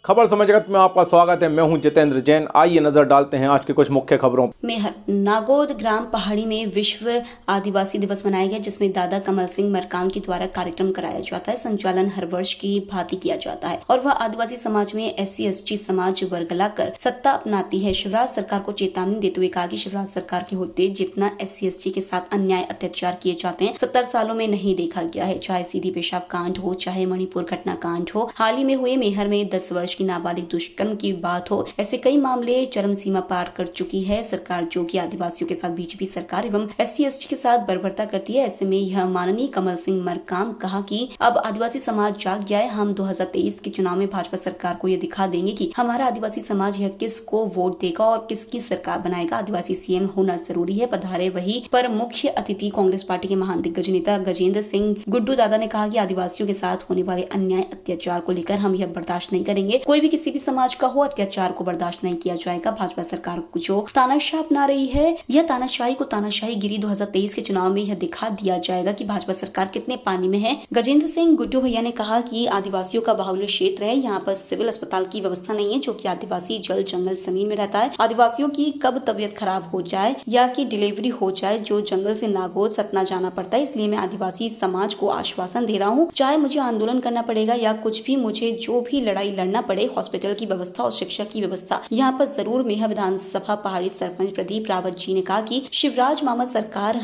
खबर समय जगत में आपका स्वागत है। मैं हूं जितेंद्र जैन। आइए नजर डालते हैं आज की कुछ मुख्य खबरों मेहर नागौद ग्राम पहाड़ी में विश्व आदिवासी दिवस मनाया गया, जिसमें दादा कमल सिंह मरकाम के द्वारा कार्यक्रम कराया जाता है। संचालन हर वर्ष की भांति किया जाता है और वह आदिवासी समाज में SC/ST समाज वर्गलाकर सत्ता अपनाती है। शिवराज सरकार को चेतावनी देते हुए कहा कि शिवराज सरकार के होते जितना SC/ST के साथ अन्याय अत्याचार किए जाते हैं 70 सालों में नहीं देखा गया है। चाहे सीधी पेशाब कांड हो, चाहे मणिपुर घटना कांड हो, हाल ही में हुए मेहर में 10 वर्ष की नाबालिग दुष्कर्म की बात हो, ऐसे कई मामले चरम सीमा पार कर चुकी है सरकार, जो कि आदिवासियों के साथ बीजेपी सरकार एवं SC/ST के साथ बर्बरता करती है। ऐसे में यह माननीय कमल सिंह मरकाम कहा कि अब आदिवासी समाज जाग गया है। हम 2023 के चुनाव में भाजपा सरकार को यह दिखा देंगे कि हमारा आदिवासी समाज यह किसको वोट देगा और किसकी सरकार बनाएगा। आदिवासी CM होना जरूरी है। पधारे वही पर मुख्य अतिथि कांग्रेस पार्टी के महान दिग्गज नेता गजेंद्र सिंह गुड्डू दादा ने कहा कि आदिवासियों के साथ होने वाले अन्याय अत्याचार को लेकर हम यह बर्दाश्त नहीं करेंगे। कोई भी किसी भी समाज का हो, अत्याचार को बर्दाश्त नहीं किया जाएगा। भाजपा सरकार को जो तानाशाह अपना रही है, यह तानाशाही को तानाशाही गिरी 2023 के चुनाव में यह दिखा दिया जाएगा कि भाजपा सरकार कितने पानी में है। गजेंद्र सिंह गुड्डू भैया ने कहा कि आदिवासियों का बाहुल्य क्षेत्र है, यहाँ पर सिविल अस्पताल की व्यवस्था नहीं है, जो कि आदिवासी जल जंगल जमीन में रहता है। आदिवासियों की कब तबीयत खराब हो जाए या कि डिलीवरी हो जाए, जो जंगल से नागौद सतना जाना पड़ता है। इसलिए मैं आदिवासी समाज को आश्वासन दे रहा हूँ, चाहे मुझे आंदोलन करना पड़ेगा या कुछ भी, मुझे जो भी लड़ाई लड़ना पड़े, हॉस्पिटल की व्यवस्था और शिक्षा की व्यवस्था यहाँ पर जरूर। मेहर विधानसभा पहाड़ी सरपंच प्रदीप रावत जी ने कहा कि शिवराज मामा सरकार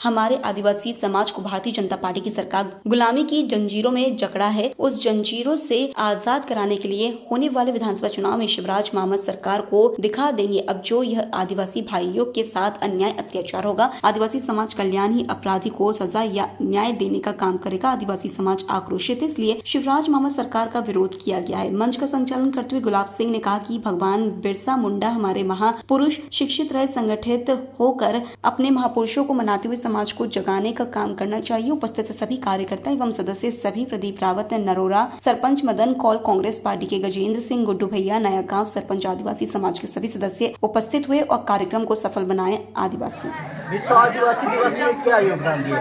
हमारे आदिवासी समाज को भारतीय जनता पार्टी की सरकार गुलामी की जंजीरों में जकड़ा है। उस जंजीरों से आजाद कराने के लिए होने वाले विधानसभा चुनाव में शिवराज मामा सरकार को दिखा देंगे अब जो यह आदिवासी भाइयों के साथ अन्याय अत्याचार होगा। आदिवासी समाज कल्याण ही अपराधी को सजा या न्याय देने का काम करेगा। आदिवासी समाज आक्रोशित है, इसलिए शिवराज मामा सरकार का विरोध किया गया है। मंच का संचालन करते हुए गुलाब सिंह ने कहा कि भगवान बिरसा मुंडा हमारे महापुरुष शिक्षित रहे, संगठित होकर अपने महापुरुषों को मनाते हुए समाज को जगाने का काम करना चाहिए। उपस्थित सभी कार्यकर्ता एवं सदस्य सभी प्रदीप रावत, नरोरा सरपंच मदन कौल, कांग्रेस पार्टी के गजेंद्र सिंह गुड्डू भैया, नया गांव सरपंच, आदिवासी समाज के सभी सदस्य उपस्थित हुए और कार्यक्रम को सफल बनाए। आदिवासी विश्व आदिवासी दिवस में क्या योगदान दिया?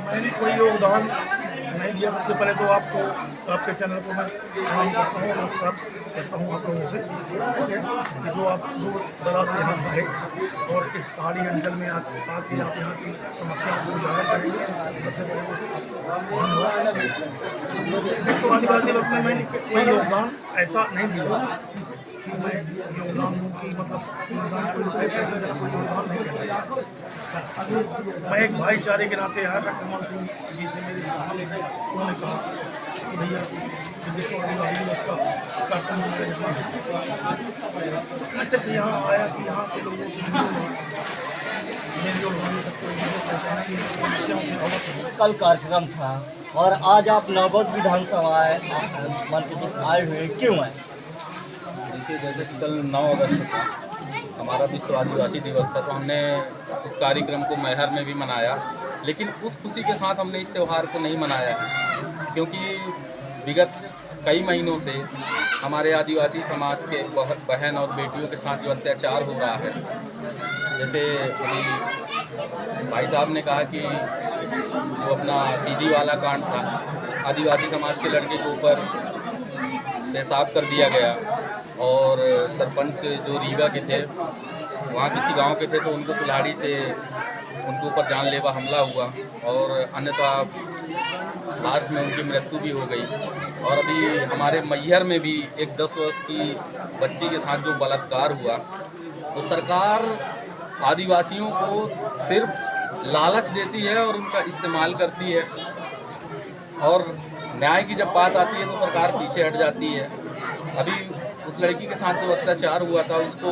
मैंने कोई योगदान नहीं दिया। सबसे पहले तो आपके चैनल को मैं प्रणाम करता हूँ, नमस्कार करता हूँ आप लोगों से कि जो आप दूर दराज से यहाँ आए और इस पहाड़ी अंचल में आके आप यहाँ की समस्याओं को उजागर करेंगे। सबसे पहले तो धन्यवाद। विश्व आदिवासी दिवस में मैंने कोई योगदान ऐसा नहीं दिया कि मैं योगदान दूँ कि मतलब योगदान कोई रुपये पैसे देना, कोई योगदान नहीं करता। मैं एक भाईचारे के नाते आया था। कमल सिंह जी से मेरी सलाह है, उन्होंने कहा कि भैया विश्व आदिवासी दिवस का कार्यक्रम मैं सिर्फ यहाँ आया कि यहाँ के लोगों से मेलजोल होने सबको पहचाना की समस्याओं से अवगत हो। कल कार्यक्रम था और आज आप नागौद विधानसभा मान के आए हुए, क्यों आए? देखिए, जैसे कि कल 9 अगस्त था हमारा विश्व आदिवासी दिवस था, तो हमने इस कार्यक्रम को मैहर में भी मनाया, लेकिन उस खुशी के साथ हमने इस त्यौहार को नहीं मनाया है, क्योंकि विगत कई महीनों से हमारे आदिवासी समाज के बहन और बेटियों के साथ जो अत्याचार हो रहा है, जैसे अभी भाई साहब ने कहा कि जो अपना सीधी वाला कांड था, आदिवासी समाज के लड़के के ऊपर पेशाब कर दिया गया और सरपंच जो रीवा के थे, वहाँ किसी गांव के थे, तो उनको कुल्हाड़ी से उनके ऊपर जानलेवा हमला हुआ और अन्यथा लास्ट में उनकी मृत्यु भी हो गई। और अभी हमारे मैहर में भी एक 10 वर्ष की बच्ची के साथ जो बलात्कार हुआ, तो सरकार आदिवासियों को सिर्फ लालच देती है और उनका इस्तेमाल करती है, और न्याय की जब बात आती है तो सरकार पीछे हट जाती है। अभी उस लड़की के साथ जो अत्याचार हुआ था, उसको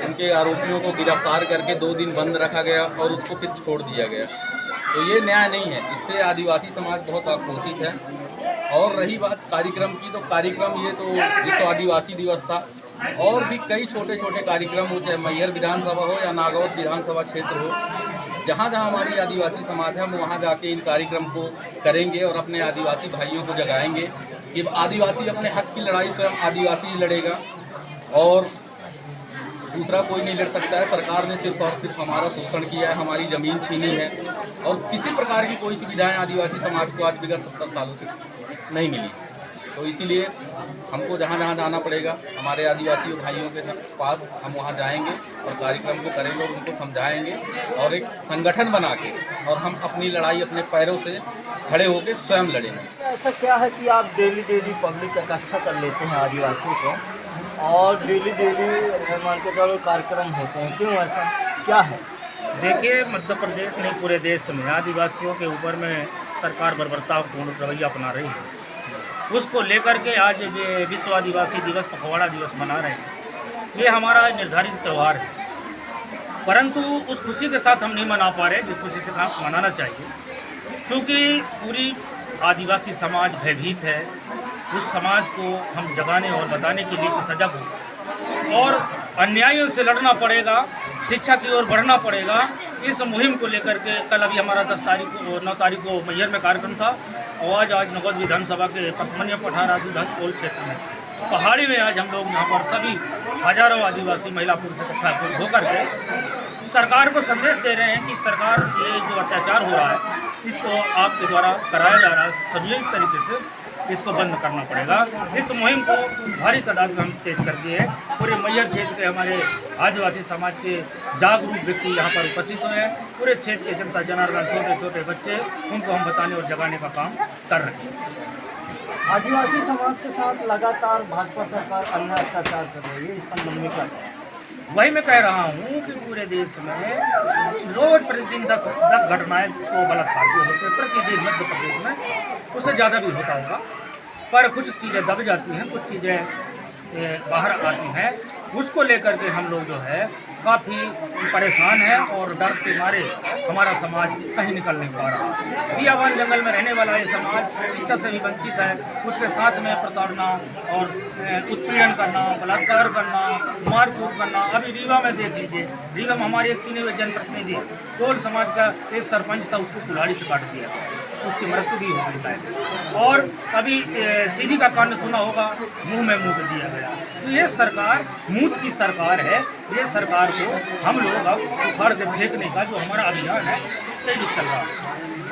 उनके आरोपियों को गिरफ्तार करके 2 दिन बंद रखा गया और उसको फिर छोड़ दिया गया। तो ये न्याय नहीं है, इससे आदिवासी समाज बहुत आक्रोशित है। और रही बात कार्यक्रम की, तो कार्यक्रम ये तो विश्व आदिवासी दिवस था, और भी कई छोटे छोटे कार्यक्रम हो, चाहे मैहर विधानसभा हो या नागौद विधानसभा क्षेत्र हो, जहाँ जहाँ हमारी आदिवासी समाज है हम वहाँ जाके इन कार्यक्रम को करेंगे और अपने आदिवासी भाइयों को जगाएंगे कि आदिवासी अपने हक की लड़ाई स्वयं आदिवासी ही लड़ेगा और दूसरा कोई नहीं लड़ सकता है। सरकार ने सिर्फ और सिर्फ हमारा शोषण किया है, हमारी ज़मीन छीनी है और किसी प्रकार की कोई सुविधाएं आदिवासी समाज को आज विगत 70 सालों से नहीं मिली। तो इसीलिए हमको जहाँ जहाँ जाना पड़ेगा हमारे आदिवासी भाइयों के पास हम वहाँ जाएंगे और कार्यक्रम को करेंगे और उनको समझाएंगे और एक संगठन बना के और हम अपनी लड़ाई अपने पैरों से खड़े होकर स्वयं लड़ेंगे। ऐसा क्या है कि आप डेली पब्लिक इकट्ठा कर लेते हैं आदिवासियों को और डेली मान के चलो कार्यक्रम होते हैं, क्यों ऐसा क्या है? देखिए, मध्य प्रदेश नहीं पूरे देश में आदिवासियों के ऊपर में सरकार बर्बरतापूर्ण रवैया अपना रही है। उसको लेकर के आज ये विश्व आदिवासी दिवस पखवाड़ा दिवस मना रहे हैं। ये हमारा निर्धारित त्यौहार है, परंतु उस खुशी के साथ हम नहीं मना पा रहे जिस खुशी से मनाना चाहिए, क्योंकि पूरी आदिवासी समाज भयभीत है। उस समाज को हम जगाने और बताने के लिए कि सजग हो और अन्यायों से लड़ना पड़ेगा, शिक्षा की ओर बढ़ना पड़ेगा। इस मुहिम को लेकर के कल अभी हमारा 9 तारीख को मैहर में कार्यक्रम था और आज नगौद विधानसभा के पचमनिया पठार आदिवासी कोल क्षेत्र में पहाड़ी में आज हम लोग यहाँ पर सभी हजारों आदिवासी महिला पुरुष इकट्ठा होकर के सरकार को संदेश दे रहे हैं कि सरकार ये जो अत्याचार हो रहा है इसको आपके द्वारा कराया जा रहा है सभी तरीके से इसको बंद करना पड़ेगा। इस मुहिम को भारी तादाद में हम तेज कर दिए हैं। पूरे मैहर क्षेत्र के हमारे आदिवासी समाज के जागरूक व्यक्ति यहाँ पर उपस्थित हुए हैं। पूरे क्षेत्र के जनता जनार्दन, छोटे छोटे बच्चे, उनको हम बताने और जगाने का काम कर रहे हैं। आदिवासी समाज के साथ लगातार भाजपा सरकार अन्याय अत्याचार कर रही है, इस संबंध में क्या? वही मैं कह रहा हूँ कि पूरे देश में रोज प्रतिदिन 10 घटनाएं तो बलात्कार के होते हैं प्रतिदिन मध्य प्रदेश में, उससे ज़्यादा भी होता होगा। पर कुछ चीज़ें दब जाती हैं, कुछ चीज़ें बाहर आती हैं। उसको लेकर के हम लोग जो है काफ़ी परेशान हैं और डर के मारे हमारा समाज कहीं निकल नहीं पा रहा। बियाबान जंगल में रहने वाला ये समाज शिक्षा से भी वंचित है। उसके साथ में प्रताड़ना और उत्पीड़न करना, बलात्कार करना, मारकूट करना। अभी रीवा में देख लीजिए, रीवा में हमारे एक चुने हुए जनप्रतिनिधि कोल समाज का एक सरपंच था, उसको कुल्हाड़ी से काट दिया, उसकी मृत्यु भी हो गई शायद। और अभी सीधी का कांड सुना होगा, मुंह में मूत दिया गया। तो ये सरकार मूत की सरकार है। ये सरकार को हम लोग अब उखाड़ के फेंकने का जो हमारा अभियान है तेजी चल रहा है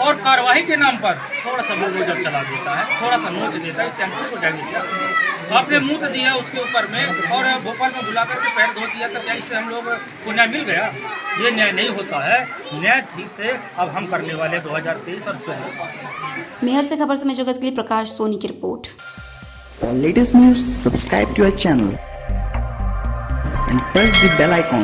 और कार्रवाई के नाम पर थोड़ा सा बुलडोजर चला देता है, थोड़ा सा नोच देता है। इससे हम खुश हो जाएंगे क्या? आपने मूत दिया उसके ऊपर में और भोपाल में बुला करके पैर धो दिया, तो क्या इससे हम लोग को न्याय मिल गया? ये न्याय नहीं होता है। न्याय ठीक से अब हम करने वाले 2023 और 2024। मैहर से खबर समय जगत के लिए प्रकाश सोनी की report. For latest news, subscribe to our channel and press the bell icon.